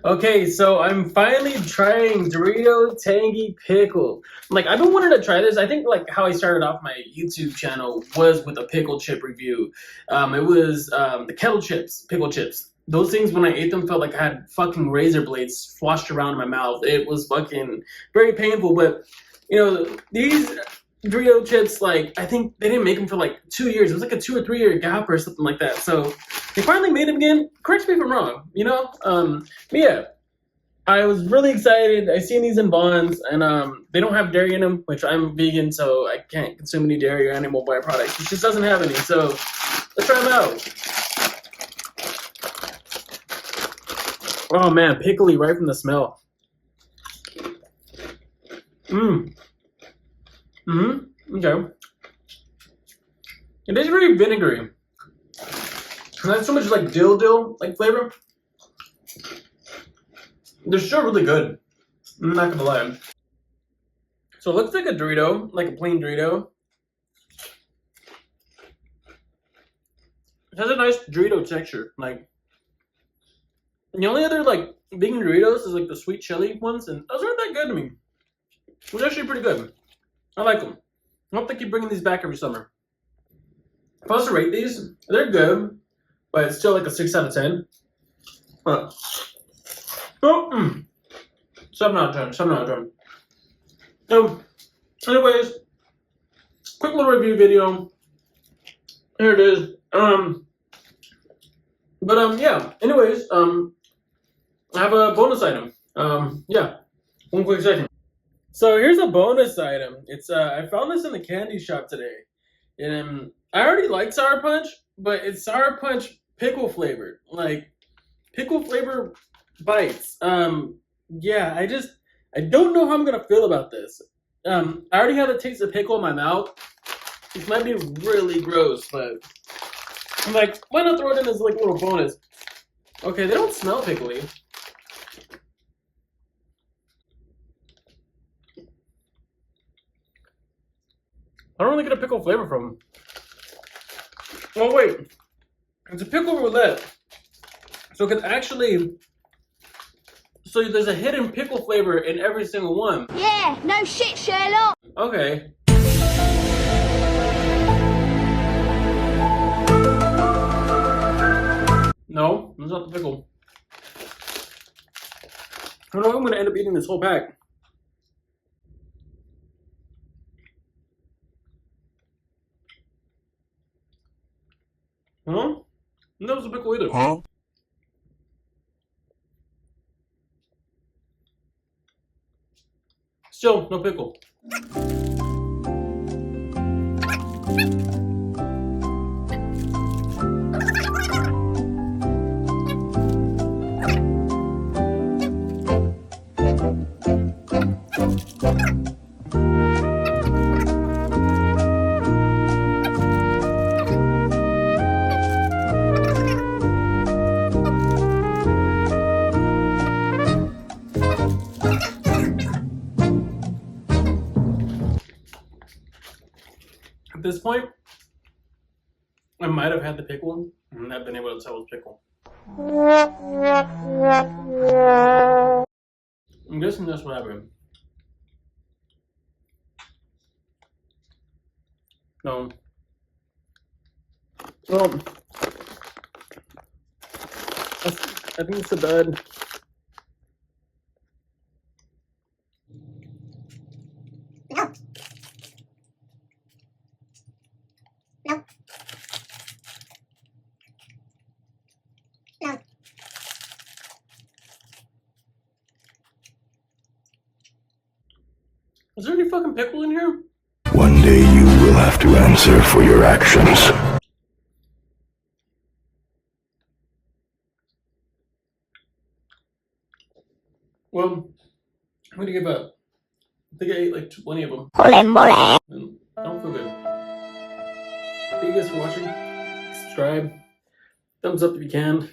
Okay, so I'm finally trying Dorito Tangy Pickle. Like, I've been wanting to try this. I think like how I started off my YouTube channel was with a pickle chip review. It was the kettle chips, pickle chips. Those things, when I ate them, felt like I had fucking razor blades swashed around in my mouth. It was fucking very painful. But these Dorito chips, like, I think they didn't make them for like 2 years. It was like a 2 or 3 year gap or something like that. So they finally made them again. Correct me if I'm wrong, but yeah, I was really excited. I seen these in Bonds, and they don't have dairy in them, which I'm vegan, so I can't consume any dairy or animal byproducts. It just doesn't have any, so let's try them out. Oh man, pickly right from the smell. Okay. It is very vinegary. Not so much like dill like flavor. They're still really good. I'm not gonna lie. So it looks like a Dorito, like a plain Dorito. It has a nice Dorito texture. Like, the only other like vegan Doritos is like the sweet chili ones, and those aren't that good to me. They're actually pretty good. I like them. I hope they keep bringing these back every summer. If I was to rate these, they're good, but it's still like a 6 out of 10. 7 out of 10. 7 out of 10. Anyways, quick little review video. Here it is. Yeah. Anyways, I have a bonus item. Yeah. One quick second. So here's a bonus item. It's I found this in the candy shop today, and I already like Sour Punch, but it's Sour Punch pickle flavored, like pickle flavor bites. Yeah, I don't know how I'm gonna feel about this. I already had a taste of pickle in my mouth. This might be really gross, but I'm like, why not throw it in as like a little bonus? Okay, they don't smell pickly. I don't really get a pickle flavor from them. Oh wait, it's a pickle roulette. So it can actually, so there's a hidden pickle flavor in every single one. Yeah, no shit, Sherlock. Okay. No, it's not the pickle. I don't know if I'm gonna end up eating this whole pack. Huh? That was a pickle either. Huh? Still, no pickle. At this point, I might have had the pickle and not been able to tell it was pickle. I'm guessing that's what happened. No. Well, I think it's a bad. Is there any fucking pickle in here? One day you will have to answer for your actions. Well, I'm gonna give up. I think I ate like 20 of them. And I don't feel good. Thank you guys for watching. Subscribe. Thumbs up if you can.